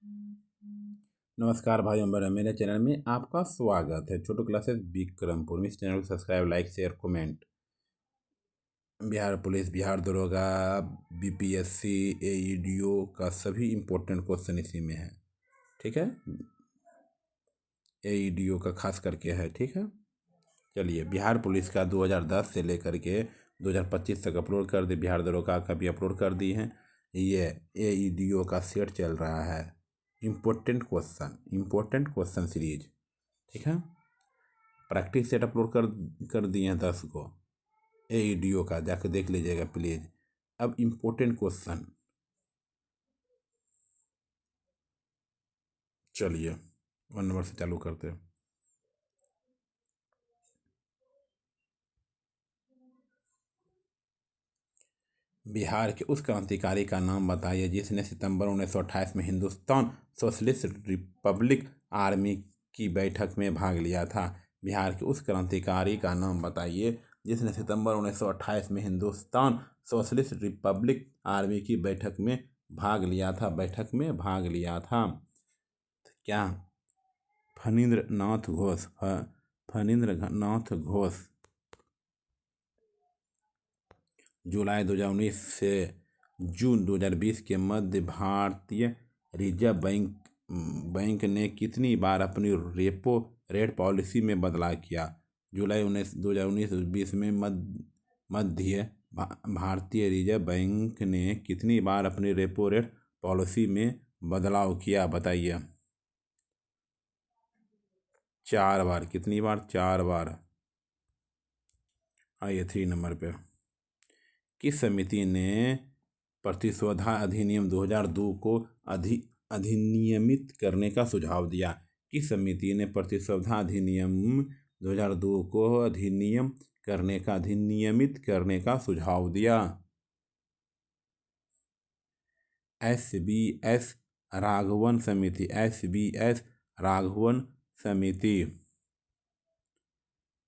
नमस्कार भाइयों बहनों, मेरे चैनल में आपका स्वागत है। छोटू क्लासेस विक्रमपुर। इस चैनल को subscribe, like, share, comment. Bihar police, Bihar दरोगा, बीपीएससी, एईडीओ का सभी इम्पोर्टेंट क्वेश्चन इसी में है। ठीक है, एईडीओ का खास करके है। ठीक है, चलिए। बिहार पुलिस का 2010 से लेकर के 2025 तक अपलोड कर दी। बिहार दरोगा का भी अपलोड कर दी है। ये एईडीओ का सेट चल रहा है। Important question series. ठीक है, प्रैक्टिस सेट अपलोड कर दिए हैं 10 को एईडीओ का, जाकर देख लीजिएगा प्लीज़। अब इम्पोर्टेंट क्वेश्चन, चलिए 1 नंबर से चालू करते हैं। बिहार के उस क्रांतिकारी का नाम बताइए जिसने सितंबर 1928 में हिंदुस्तान सोशलिस्ट रिपब्लिक आर्मी की बैठक में भाग लिया था। बिहार के उस क्रांतिकारी का नाम बताइए जिसने सितंबर 1928 में हिंदुस्तान सोशलिस्ट रिपब्लिक आर्मी की बैठक में भाग लिया था। क्या? फणींद्र नाथ घोष। जुलाई 2019 से जून 2020 के मध्य भारतीय रिजर्व बैंक ने कितनी बार अपनी रेपो रेट पॉलिसी में बदलाव किया? जुलाई 2019-20 में मध्य भारतीय रिजर्व बैंक ने कितनी बार अपनी रेपो रेट पॉलिसी में बदलाव किया? बताइए। 4 बार। कितनी बार? 4 बार। आइए 3 नंबर पे। किस समिति ने प्रतिस्पर्धा अधिनियम 2002 को अधिनियमित करने का सुझाव दिया? किस समिति ने प्रतिस्पर्धा अधिनियम 2002 को अधिनियमित करने का सुझाव दिया? SBS राघवन समिति।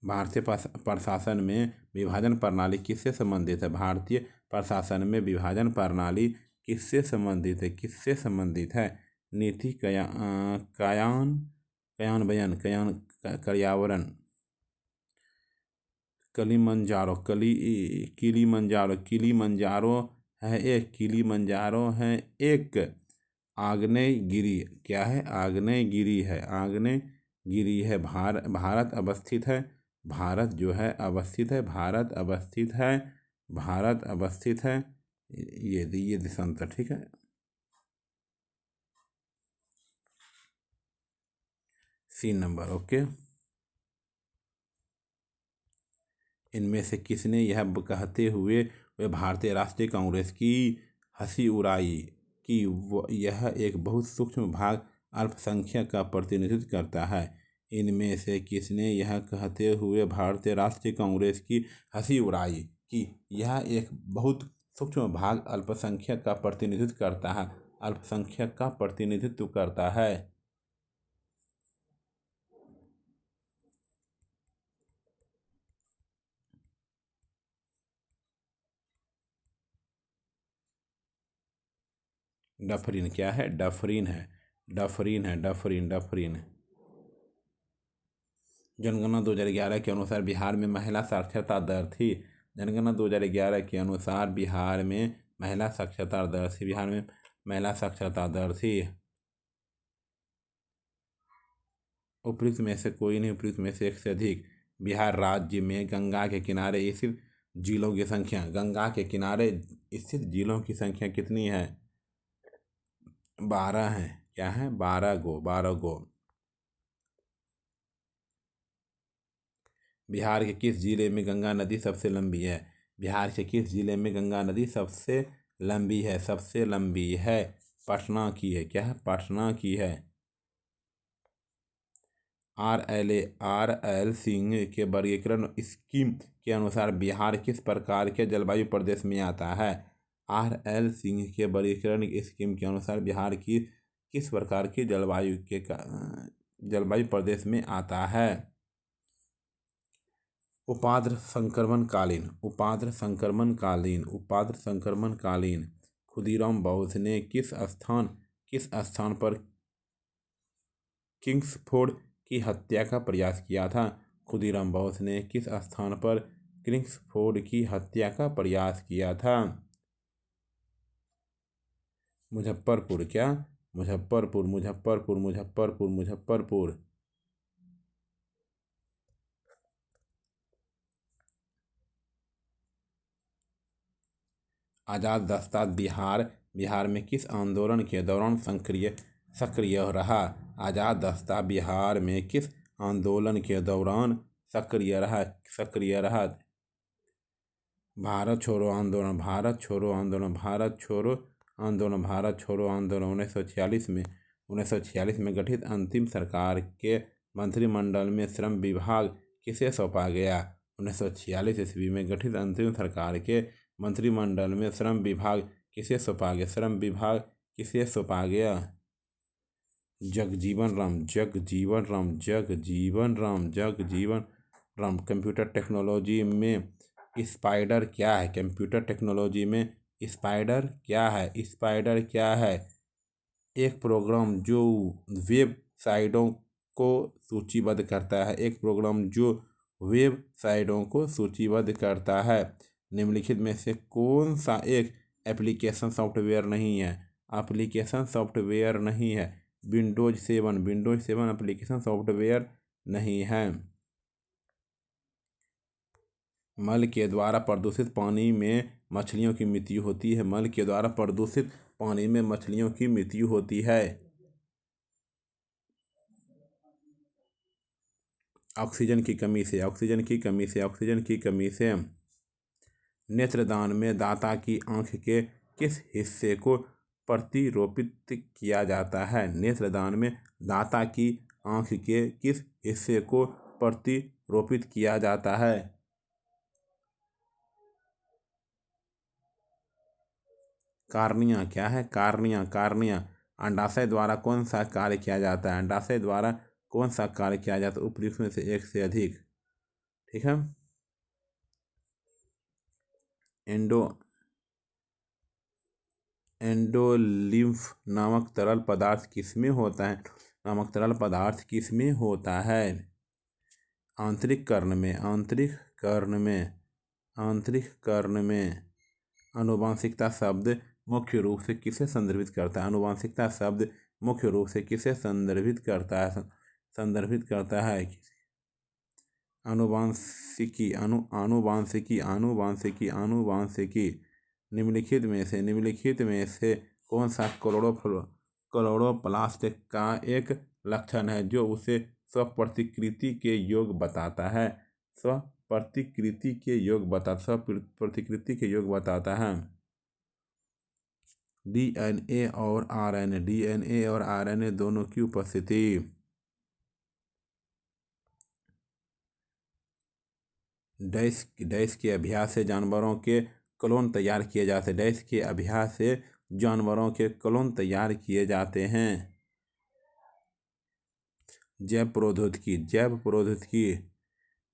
भारतीय प्रशासन में विभाजन प्रणाली किससे संबंधित है? भारतीय प्रशासन में विभाजन प्रणाली किससे संबंधित है? नीति कार्यान्वयन। किलीमंजारो है एक आग्नेयगिरी। क्या है? आग्नेयगिरी है। भारत अवस्थित है। ये दिशांतर। ठीक है, C नंबर। ओके। इनमें से किसने यह कहते हुए वे भारतीय राष्ट्रीय कांग्रेस की हंसी उड़ाई कि यह एक बहुत सूक्ष्म भाग अल्पसंख्यक का प्रतिनिधित्व करता है? इनमें से किसने यह कहते हुए भारतीय राष्ट्रीय कांग्रेस की हंसी उड़ाई कि यह एक बहुत सूक्ष्म भाग अल्पसंख्यक का प्रतिनिधित्व करता है? डफरीन। क्या है? डफरीन है। जनगणना 2011 के अनुसार बिहार में महिला साक्षरता दर थी। जनगणना 2011 के अनुसार बिहार में महिला साक्षरता दर थी। उपयुक्त में से कोई नहीं, उपयुक्त में से एक से अधिक। बिहार राज्य में गंगा के किनारे स्थित जिलों की संख्या कितनी है? 12 है। क्या है? 12 गो। बिहार के किस जिले में गंगा नदी सबसे लंबी है? बिहार के किस जिले में गंगा नदी सबसे लंबी है? पटना की है। क्या है? पटना की है। RL सिंह के वर्गीकरण स्कीम के अनुसार बिहार किस प्रकार के जलवायु प्रदेश में आता है? RL सिंह के वर्गीकरण स्कीम के अनुसार बिहार की किस प्रकार की जलवायु प्रदेश में आता है? उपाद्र संक्रमण कालीन खुदीराम बोस ने किस स्थान किस स्थान पर किंग्सफोर्ड की हत्या का प्रयास किया था? खुदीराम बोस ने किस स्थान पर किंग्सफोर्ड की हत्या का प्रयास किया था? मुजफ्फरपुर। क्या? मुजफ्फरपुर, मुजफ्फरपुर, मुजफ्फरपुर, मुजफ्फरपुर। आजाद दस्ता बिहार में किस आंदोलन के दौरान सक्रिय रहा? आजाद दस्ता बिहार में किस आंदोलन के दौरान सक्रिय रहा? भारत छोड़ो आंदोलन, भारत छोड़ो आंदोलन, भारत छोड़ो आंदोलन, भारत छोड़ो आंदोलन। 1946 में गठित अंतिम सरकार के मंत्रिमंडल में श्रम विभाग किसे सौंपा गया? 1946 ईस्वी में गठित अंतिम सरकार के मंत्रिमंडल में श्रम विभाग किसे सौंपा गया? श्रम विभाग किसे सौंपा गया? जगजीवन राम, जगजीवन राम, जगजीवन राम, जगजीवन राम। कंप्यूटर टेक्नोलॉजी में स्पाइडर क्या है? कंप्यूटर टेक्नोलॉजी में स्पाइडर क्या है? स्पाइडर क्या है? एक प्रोग्राम जो वेबसाइटों को सूचीबद्ध करता है। एक प्रोग्राम जो वेबसाइटों को सूचीबद्ध करता है। निम्नलिखित में से कौन सा एक एप्लीकेशन सॉफ्टवेयर नहीं है? एप्लीकेशन सॉफ्टवेयर नहीं है। विंडोज 7 एप्लीकेशन सॉफ्टवेयर नहीं है। मल के द्वारा प्रदूषित पानी में मछलियों की मृत्यु होती है। मल के द्वारा प्रदूषित पानी में मछलियों की मृत्यु होती है। ऑक्सीजन की कमी से नेत्रदान में दाता की आंख के किस हिस्से को प्रतिरोपित किया जाता है? नेत्रदान में दाता की आंख के किस हिस्से को प्रतिरोपित किया जाता है? कार्निया। क्या है? कार्निया। अंडाशय द्वारा कौन सा कार्य किया जाता है? अंडाशय द्वारा कौन सा कार्य किया जाता है? उपयुक्त में से एक से अधिक। ठीक है। एंडोलिम्फ नामक तरल पदार्थ किसमें होता है? आंतरिक कर्ण में। आनुवांशिकता शब्द मुख्य रूप से किसे संदर्भित करता है? आनुवांशिकता शब्द मुख्य रूप से किसे संदर्भित करता है? आनुवांशिकी। निम्नलिखित में से कौन सा क्लोरोप्लास्ट का एक लक्षण है जो उसे स्वप्रतिकृति के योग बताता है? स्वप्रतिकृति के योग बताता है। डीएनए और आरएनए दोनों की उपस्थिति। डैश के अभ्यास से जानवरों के क्लोन तैयार किए जाते हैं। जैव प्रौद्योगिकी।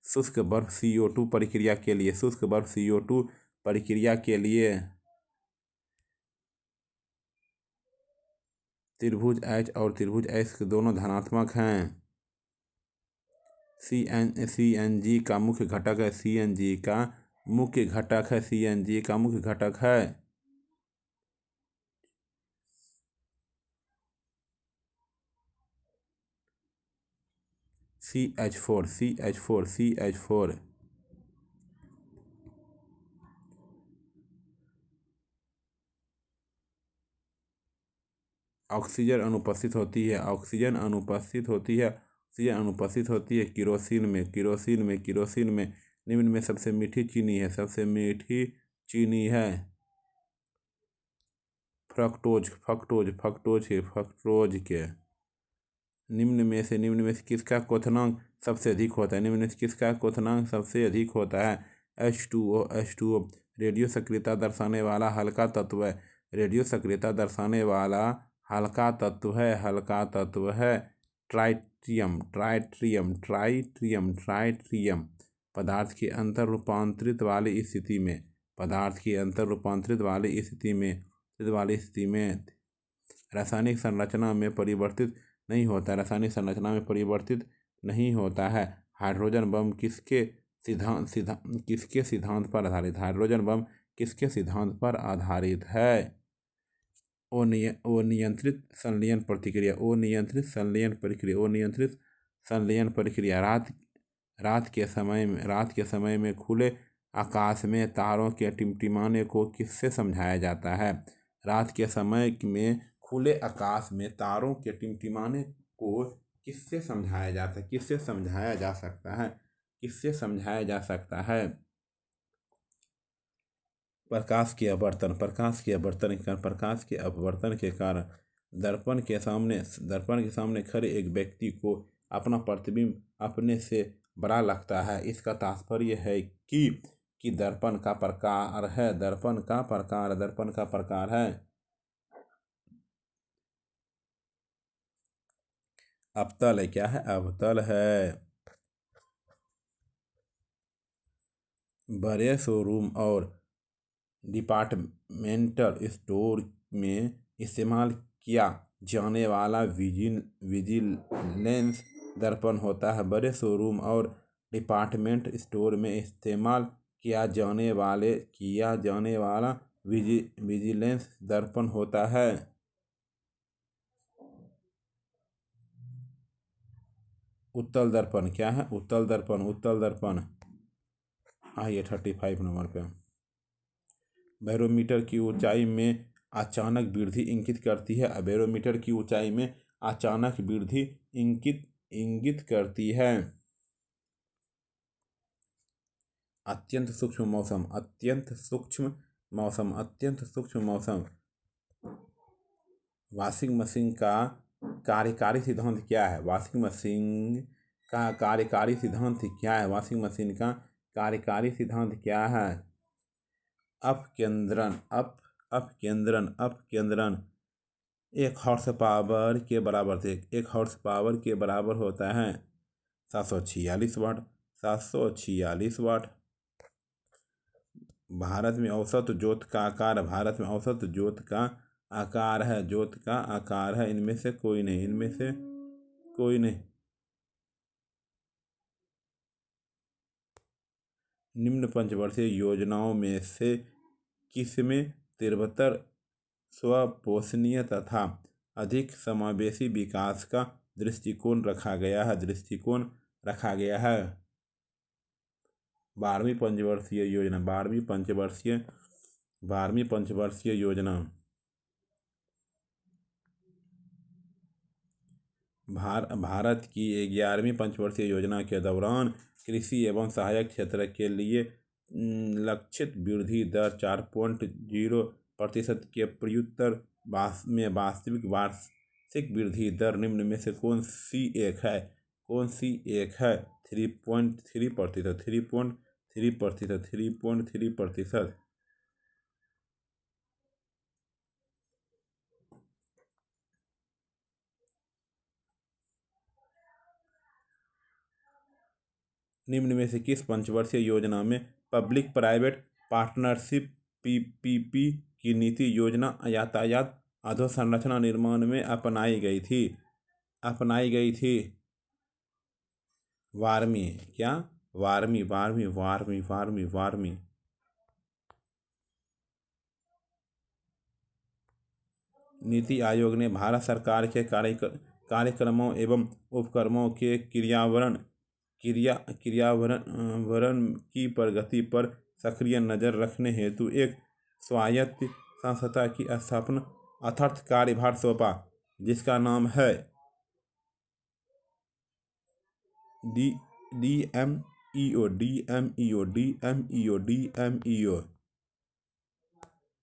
शुष्क बर्फ CO2 प्रक्रिया के लिए त्रिभुज H और त्रिभुज S दोनों धनात्मक हैं। CNG का मुख्य घटक है। CH4। ऑक्सीजन अनुपस्थित होती है किरोसिन में। निम्न में सबसे मीठी चीनी है। फ्रक्टोज के। निम्न में से किसका क्वथनांक सबसे अधिक होता है? H2O। रेडियो सक्रियता दर्शाने वाला हल्का तत्व है। ट्राइटियम। पदार्थ की अंतर रूपांतरित वाली स्थिति में रासायनिक संरचना में परिवर्तित नहीं होता, रासायनिक संरचना में परिवर्तित नहीं होता है। हाइड्रोजन बम किसके सिद्धांत पर आधारित? हाइड्रोजन बम किसके सिद्धांत पर आधारित है? अनियंत्रित संलयन प्रक्रिया। अनियंत्रित संलयन प्रक्रिया। रात के समय में खुले आकाश में तारों के टिमटिमाने को किससे समझाया जाता है? रात के समय में खुले आकाश में तारों के टिमटिमाने को किससे समझाया जाता है? किससे समझाया जा सकता है? किससे समझाया जा सकता है? प्रकाश के अपवर्तन के कारण दर्पण के सामने खड़े एक व्यक्ति को अपना प्रतिबिंब अपने से बड़ा लगता है। इसका तात्पर्य है कि दर्पण का प्रकार है अवतल है। क्या है? अवतल है। बड़े शोरूम और डिपार्टमेंटल स्टोर में इस्तेमाल किया जाने वाला विजिलेंस दर्पण होता है। बड़े शोरूम और डिपार्टमेंट स्टोर में इस्तेमाल किया जाने वाला विजिलेंस दर्पण होता है। उत्तल दर्पण। क्या है? उत्तल दर्पण। आइए 35 नंबर पे। बैरोमीटर की ऊंचाई में अचानक वृद्धि इंगित करती है। बैरोमीटर की ऊंचाई में अचानक वृद्धि इंगित करती है। अत्यंत सूक्ष्म मौसम। वॉशिंग मशीन का कार्यकारी सिद्धांत क्या है? वॉशिंग मशीन का कार्यकारी सिद्धांत क्या है? अपकेंद्रण। एक हॉर्स पावर के बराबर होता है 746 वाट। भारत में औसत जोत का आकार है। इनमें से कोई नहीं। निम्न पंचवर्षीय योजनाओं में से किसमें तीव्रतर स्वपोषणीय तथा अधिक समावेशी विकास का दृष्टिकोण रखा गया है? 12वीं पंचवर्षीय योजना। भारत की 11वीं पंचवर्षीय योजना के दौरान कृषि एवं सहायक क्षेत्र के लिए लक्षित वृद्धि दर 4.0% के प्रत्युत्तर में वास्तविक वार्षिक वृद्धि दर निम्न में से कौन सी एक है? 3.3%। निम्न में से किस पंचवर्षीय योजना में पब्लिक प्राइवेट पार्टनरशिप PPP की नीति योजना यातायात अधोसंरचना निर्माण में अपनाई गई थी? 12वीं। नीति आयोग ने भारत सरकार के कार्यक्रमों एवं उपक्रमों के क्रियान्वयन की प्रगति पर सक्रिय नजर रखने हेतु एक स्वायत्त संस्था की स्थापना अर्थात कार्यभार सौंपा, जिसका नाम है DMEO।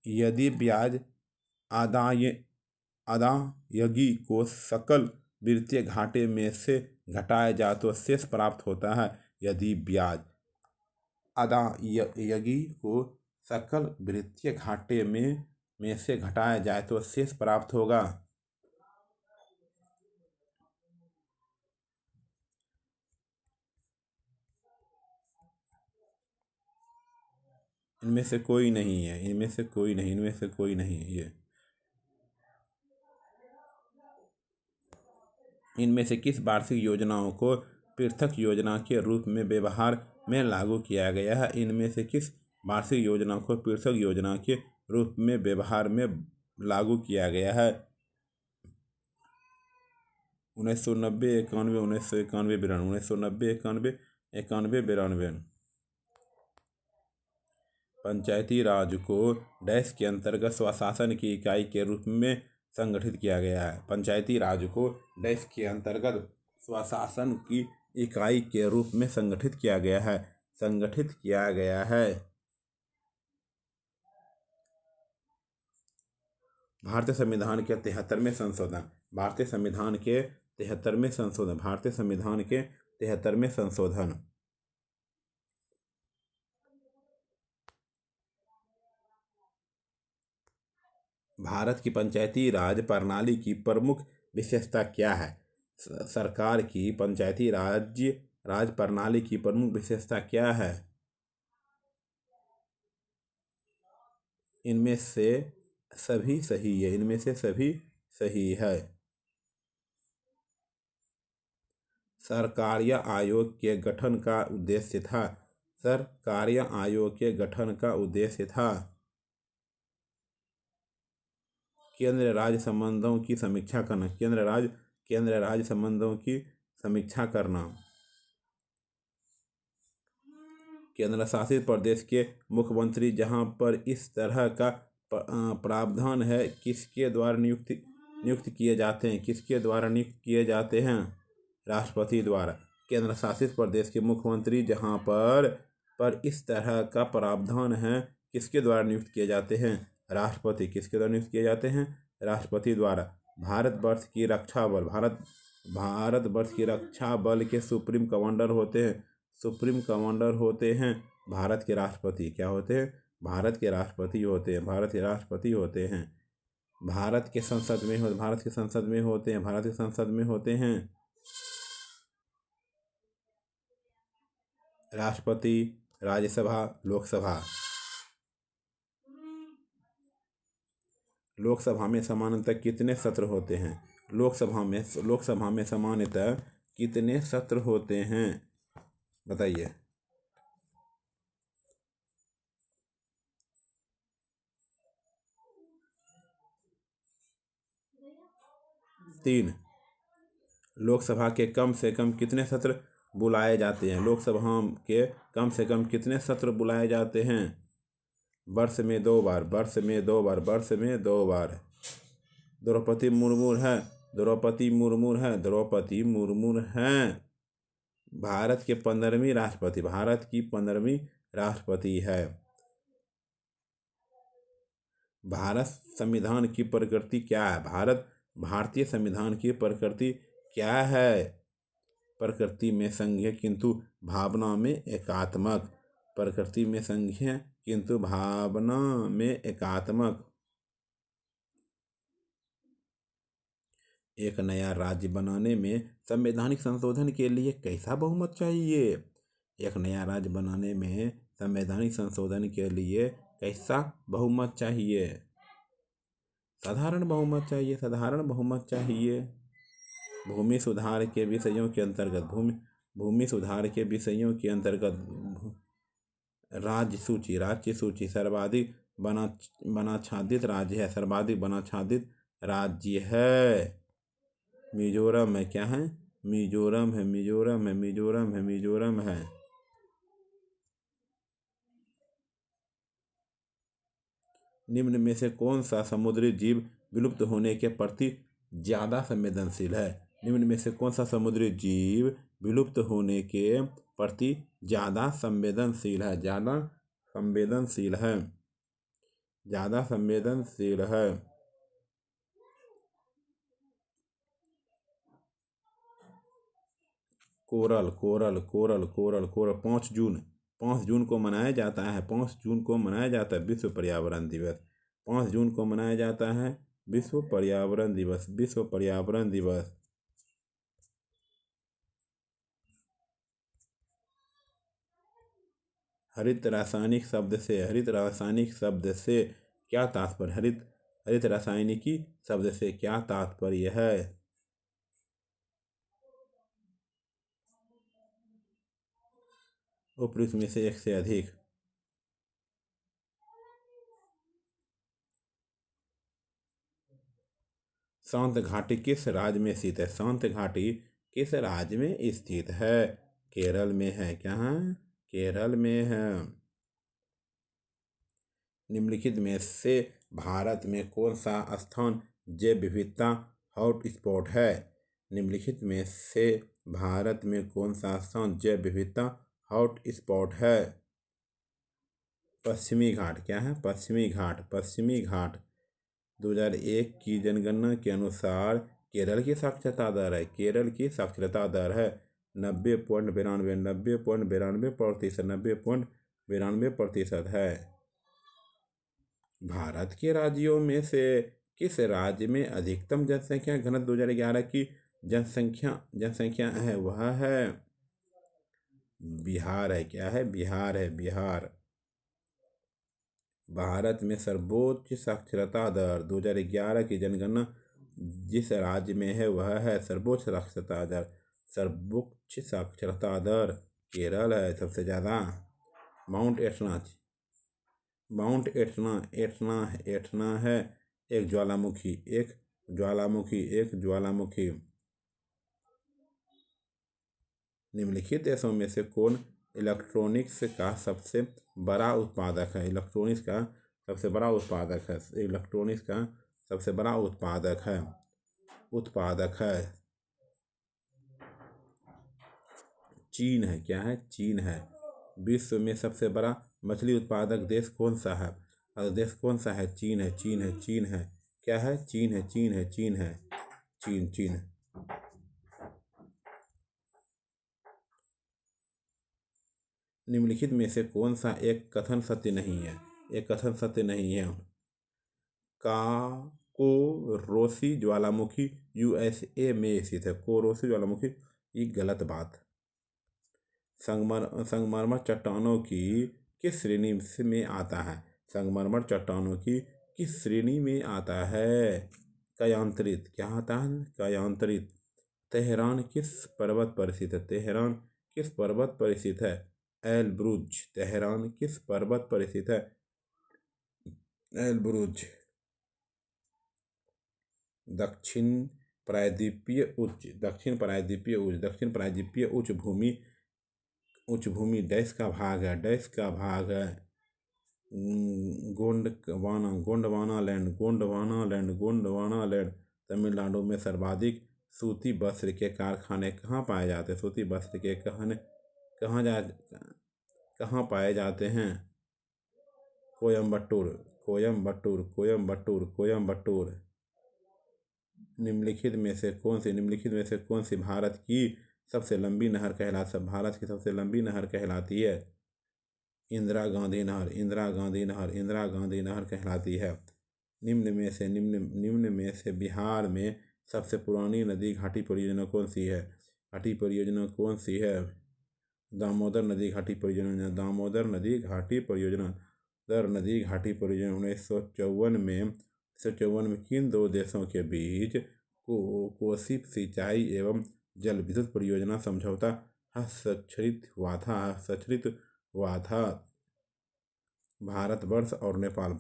यदि ब्याज अदायगी को सकल वित्तीय घाटे में से घटाया जाए तो शेष प्राप्त होता है। यदि ब्याज अदायगी को सकल वित्तीय घाटे में से घटाया जाए तो शेष प्राप्त होगा। इनमें से कोई नहीं है ये। इनमें से किस वार्षिक योजनाओं को पृथक योजना के रूप में व्यवहार में लागू किया गया है? इनमें से किस वार्षिक योजना को पृथक योजना के रूप में व्यवहार में लागू किया गया है? 1990, 91, 1991, 92, 1990, 91, 91, 92। पंचायती राज को डैश के अंतर्गत स्वशासन की इकाई के रूप में संगठित किया गया है। पंचायती राज को डैश के अंतर्गत स्वशासन की इकाई के रूप में संगठित किया गया है। संगठित किया गया है। भारतीय संविधान के 73वें संशोधन। भारतीय संविधान के 73वें संशोधन। भारतीय संविधान के 73वें संशोधन। भारत की पंचायती राज प्रणाली की प्रमुख विशेषता क्या है? सरकार की पंचायती राज प्रणाली की प्रमुख विशेषता क्या है? इनमें से सभी सही है। इनमें से सभी सही है। सरकारीय आयोग के गठन का उद्देश्य था। सरकारीय आयोग के गठन का उद्देश्य था केंद्र राज्य संबंधों की समीक्षा करना। केंद्र राज्य संबंधों की समीक्षा करना। केंद्र शासित प्रदेश के मुख्यमंत्री जहां पर इस तरह का प्रावधान है किसके द्वारा नियुक्त किए जाते हैं? किसके द्वारा नियुक्त किए जाते हैं? राष्ट्रपति द्वारा। केंद्र शासित प्रदेश के मुख्यमंत्री जहां पर इस तरह का प्रावधान है किसके द्वारा नियुक्त किए जाते हैं? राष्ट्रपति। किसके द्वारा नियुक्त किए जाते हैं? राष्ट्रपति द्वारा। भारतवर्ष की रक्षा बल। भारतवर्ष की रक्षा बल के सुप्रीम कमांडर होते हैं। सुप्रीम कमांडर होते हैं भारत के राष्ट्रपति। क्या होते हैं? भारत के राष्ट्रपति होते हैं। भारत के राष्ट्रपति होते हैं। भारत के संसद में होते हैं। भारत के संसद में होते हैं राष्ट्रपति, राज्यसभा, लोकसभा। लोकसभा में सामान्यतः कितने सत्र होते हैं? लोकसभा में सामान्यतः कितने सत्र होते हैं? बताइए। 3। लोकसभा के कम से कम कितने सत्र बुलाए जाते हैं? लोकसभा के कम से कम कितने सत्र बुलाए जाते हैं? वर्ष में 2 बार। वर्ष में 2 बार। वर्ष में 2 बार। द्रौपदी मुर्मू है। द्रौपदी मुर्मू है। द्रौपदी मुर्मू हैं भारत के 15वीं राष्ट्रपति। भारत की 15वीं राष्ट्रपति है। भारत संविधान की प्रकृति क्या है? भारतीय संविधान की प्रकृति क्या है? प्रकृति में संघीय किंतु भावना में एकात्मक। प्रकृति में संघीय किंतु भावना में एकात्मक। एक नया राज्य बनाने में संवैधानिक संशोधन के लिए कैसा बहुमत चाहिए? एक नया राज्य बनाने में संवैधानिक संशोधन के लिए कैसा बहुमत चाहिए? साधारण बहुमत चाहिए। साधारण बहुमत चाहिए। भूमि सुधार के विषयों के अंतर्गत राज्य सूची सर्वाधिक बनाच्छादित राज्य है। सर्वाधिक बनाच्छादित राज्य है मिजोरम है। क्या है? मिजोरम है। मिजोरम है। मिजोरम है। मिजोरम है। निम्न में से कौन सा समुद्री जीव विलुप्त होने के प्रति ज्यादा संवेदनशील है? निम्न में से कौन सा समुद्री जीव विलुप्त होने के प्रति ज्यादा संवेदनशील है? ज्यादा संवेदनशील है। ज्यादा संवेदनशील है। Coral. Coral. Coral. Coral. Coral. 5 जून को मनाया जाता है। 5 जून को मनाया जाता है विश्व पर्यावरण दिवस। 5 जून को मनाया जाता है विश्व पर्यावरण दिवस। विश्व पर्यावरण दिवस। हरित रासायनिक शब्द से क्या तात्पर्य? हरित रासायनिकी शब्द से क्या तात्पर्य है? उपयुक्त में से एक से अधिक। शांत घाटी किस राज्य में स्थित है? शांत घाटी किस राज्य में स्थित है? केरल में है। क्या है? केरल में है। निम्नलिखित में से भारत में कौन सा स्थान जैव विविधता हॉटस्पॉट है? निम्नलिखित में से भारत में कौन सा स्थान जैव विविधता हॉटस्पॉट है? पश्चिमी घाट। क्या है? पश्चिमी घाट। पश्चिमी घाट 2001 की जनगणना के अनुसार केरल की साक्षरता दर है। केरल की साक्षरता दर है 90.92 90.92%। 90.92% है। भारत के राज्यों में से किस राज्य में अधिकतम जनसंख्या घनत्व 2011 की जनसंख्या है? वह है बिहार है। क्या है? बिहार है। बिहार। भारत में सर्वोच्च साक्षरता दर 2011 की जनगणना जिस राज्य में है वह है सर्वोच्च साक्षरता दर। सर्वोच्च साक्षरता दर केरल है सबसे ज़्यादा। Mount Etna. Mount Etna Etna Etna है एक ज्वालामुखी। एक ज्वालामुखी। एक ज्वालामुखी। निम्नलिखित देशों में से कौन इलेक्ट्रॉनिक्स का सबसे बड़ा उत्पादक है? इलेक्ट्रॉनिक्स का सबसे बड़ा उत्पादक है। इलेक्ट्रॉनिक्स का सबसे बड़ा उत्पादक है चीन है। क्या है? चीन है। विश्व में सबसे बड़ा मछली उत्पादक देश कौन सा है? देश कौन सा है? चीन है। चीन है। चीन है। क्या है? चीन है। चीन है। चीन है। चीन। चीन। निम्नलिखित में से कौन सा एक कथन सत्य नहीं है? एक कथन सत्य नहीं है। कोरोसी ज्वालामुखी यूएसए में स्थित है। कोरोसी ज्वालामुखी ये गलत बात। संगमरमर चट्टानों की किस श्रेणी में आता है? संगमरमर चट्टानों की किस श्रेणी में आता है? कयांतरित। क्या आता है? कयांतरित। तेहरान किस पर्वत पर स्थित है? तेहरान किस पर्वत पर स्थित है? एलब्रुज। तेहरान किस पर्वत पर स्थित है? एलब्रुज। दक्षिण प्रायद्वीपीय उच्च भूमि डैश का भाग है। डैश का भाग है गोंडवाना लैंड। तमिलनाडु में सर्वाधिक सूती वस्त्र के कारखाने कहाँ पाए जाते हैं? सूती वस्त्र के कहाँ पाए जाते हैं? कोयम्बटूर। निम्नलिखित में से कौन सी भारत की सबसे लंबी नहर कहलाती है? इंदिरा गांधी नहर कहलाती है। निम्न में से बिहार में सबसे पुरानी नदी घाटी परियोजना कौन सी है? दामोदर नदी घाटी परियोजना। 1954 में किन दो देशों के बीच कोसी सिंचाई एवं जल विद्युत परियोजना समझौता हस्ताक्षरित हुआ था? भारतवर्ष और नेपाल।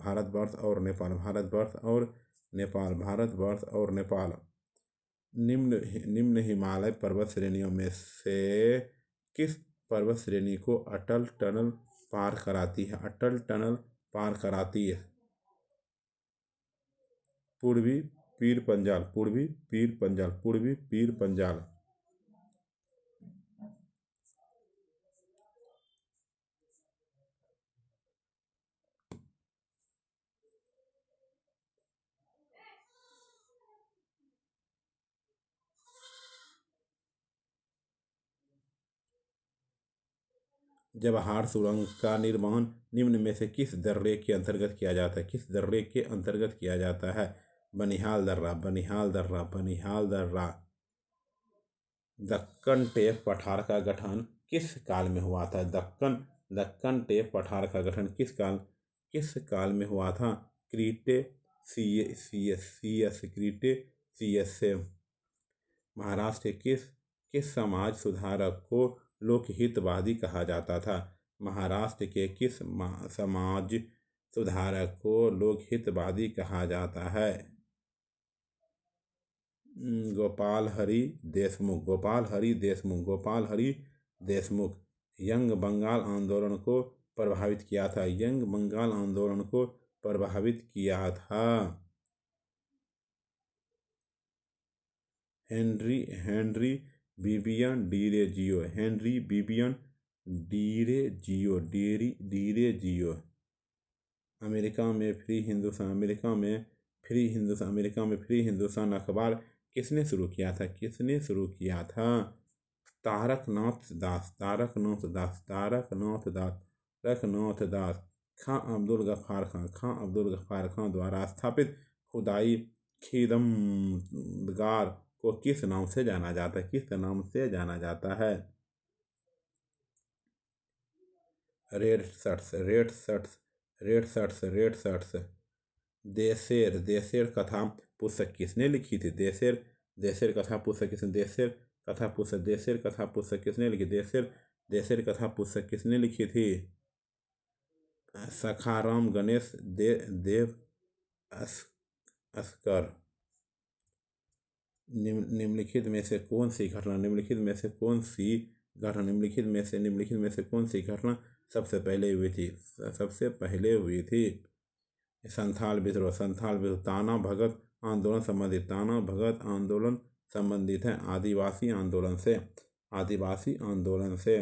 निम्न हिमालय पर्वत श्रेणियों में से किस पर्वत श्रेणी को अटल टनल पार कराती है? पूर्वी पीर पंजाल। जवाहर सुरंग का निर्माण निम्न में से किस दर्रे के अंतर्गत किया जाता है? बनिहाल दर्रा। दक्कन टेप पठार का गठन किस काल में हुआ था? दक्कन टेप पठार का गठन किस काल में हुआ था? क्रीटेशियस से। महाराष्ट्र के किस समाज सुधारक को लोकहितवादी कहा जाता था? महाराष्ट्र के किस समाज सुधारक को लोकहितवादी कहा जाता है? गोपाल हरि देशमुख, गोपाल हरि देशमुख, गोपाल हरि देशमुख। यंग बंगाल आंदोलन को प्रभावित किया था? यंग बंगाल आंदोलन को प्रभावित किया था Henry Vivian डिरेजियो, Henry Vivian डिरेजियो। America में फ्री हिंदुस्तान अखबार किसने शुरू किया था? किसने शुरू किया था? तारकनाथ दास, तारकनाथ दास, तारकनाथ दास, तारकनाथ दास। खां अब्दुल गफ्फार खां द्वारा स्थापित खुदाई खिदमतगार को किस नाम से जाना जाता है? किस नाम से जाना जाता है? Red shirts. देशेर कथा पुस्तक किसने लिखी थी? देशेर कथा पुस्तक किसने लिखी? देशेर कथा पुस्तक किसने लिखी थी? सखाराम गणेश देव अस्कर। निम्नलिखित में से कौन सी घटना सबसे पहले हुई थी? संथाल विद्रोह, ताना भगत आंदोलन संबंधित है आदिवासी आंदोलन से।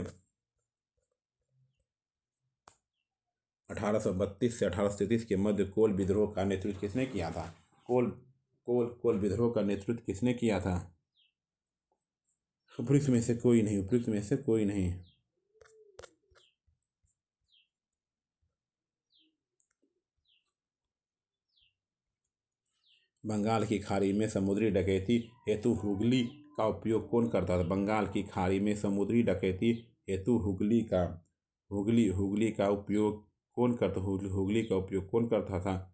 1832 से 1833 के मध्य कोल विद्रोह का नेतृत्व किसने किया था? कोल विद्रोह का नेतृत्व किसने किया था? उपयुक्त में से कोई नहीं। बंगाल की खाड़ी में समुद्री डकैती हेतु हुगली का उपयोग कौन करता था? बंगाल की खाड़ी में समुद्री डकैती हेतु हुगली का उपयोग कौन करता था?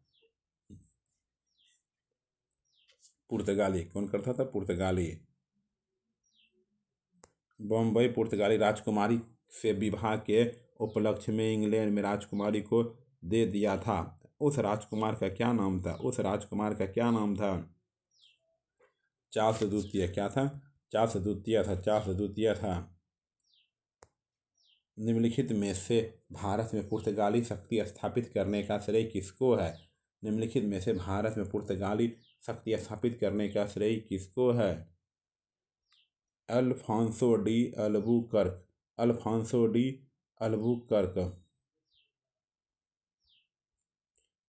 पुर्तगाली। कौन करता था? पुर्तगाली। बम्बई पुर्तगाली राजकुमारी से विवाह के उपलक्ष्य में इंग्लैंड में राजकुमारी को दे दिया था। उस राजकुमार का क्या नाम था? चार्ल्स द्वितीय। क्या था? चार्ल्स द्वितीय था। निम्नलिखित में से भारत में पुर्तगाली शक्ति स्थापित करने का श्रेय किसको है? Afonso de Albuquerque.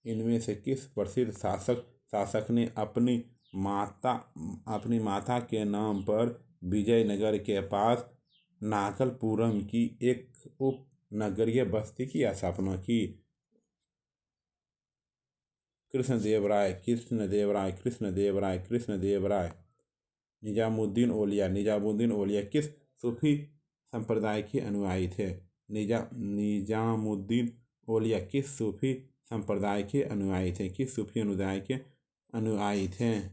इनमें से किस प्रसिद्ध शासक ने अपनी माता के नाम पर विजयनगर के पास नागलपुरम की एक उपनगरीय बस्ती की स्थापना की? कृष्णदेवराय। निजामुद्दीन औलिया किस सूफी संप्रदाय के अनुयायी थे? निजामुद्दीन औलिया किस सूफी संप्रदाय के अनुयायी थे?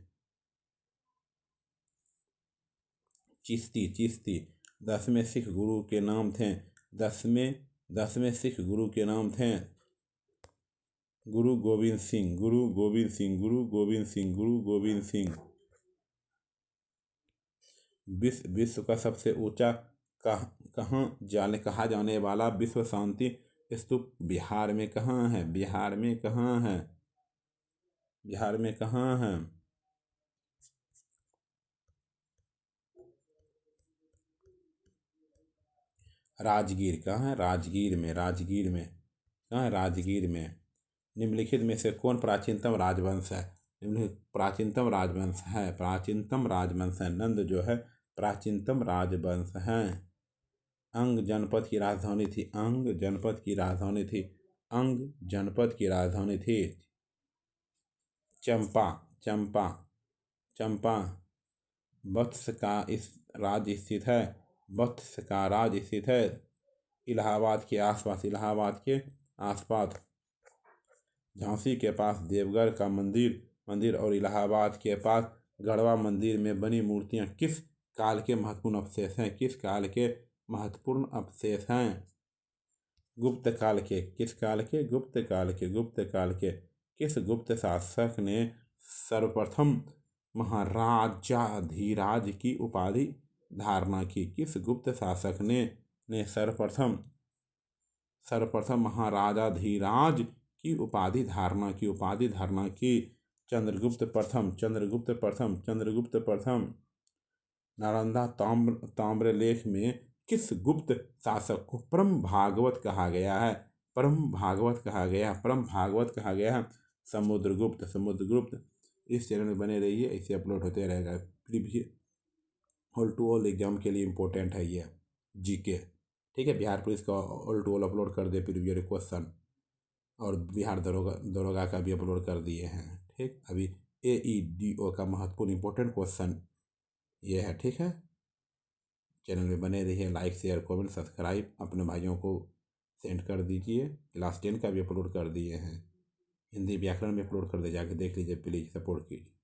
चिश्ती। 10वें सिख गुरु के नाम थे? 10वें सिख गुरु के नाम थे? गुरु गोविंद सिंह। विश्व का सबसे ऊंचा कहा जाने वाला विश्व शांति स्तूप बिहार में कहाँ है? राजगीर। कहाँ है? राजगीर में। निम्नलिखित में से कौन प्राचीनतम राजवंश है? प्राचीनतम राजवंश है नंद जो है प्राचीनतम राजवंश है। अंग जनपद की राजधानी थी। चंपा। वत्स का राज्य स्थित है। इलाहाबाद के आसपास। झांसी के पास देवगढ़ का मंदिर और इलाहाबाद के पास गढ़वा मंदिर में बनी मूर्तियां किस काल के महत्वपूर्ण अवशेष हैं? महत्वपूर्ण अवशेष हैं। गुप्त काल के, किस काल के? गुप्त काल के। गुप्त काल के किस गुप्त शासक ने सर्वप्रथम महाराजाधिराज की उपाधि धारणा की? किस गुप्त शासक ने सर्वप्रथम महाराजाधिराज की उपाधि धारणा की? चंद्रगुप्त प्रथम। चंद्रगुप्त प्रथम। चंद्रगुप्त प्रथम। नालंदा ताम्रलेख में किस गुप्त शासक को परम भागवत कहा गया है? परम भागवत कहा गया है समुद्रगुप्त। समुद्रगुप्त। इस चैनल में बने रहिए, इसे अपलोड होते रहेगा। Previous all to all exam के लिए इम्पोर्टेंट है ये जीके। ठीक है, बिहार पुलिस का ऑल टू ऑल अपलोड कर दे प्रीवियस क्वेश्चन, और बिहार दरोगा का भी अपलोड कर दिए हैं। ठीक, अभी AEDO का महत्वपूर्ण इंपॉर्टेंट क्वेश्चन ये है। ठीक है, चैनल में बने रहिए, लाइक शेयर कमेंट सब्सक्राइब अपने भाइयों को सेंड कर दीजिए। क्लास 10 का भी अपलोड कर दिए हैं, हिंदी व्याकरण में अपलोड कर दे, जाके देख लीजिए प्लीज़, सपोर्ट कीजिए।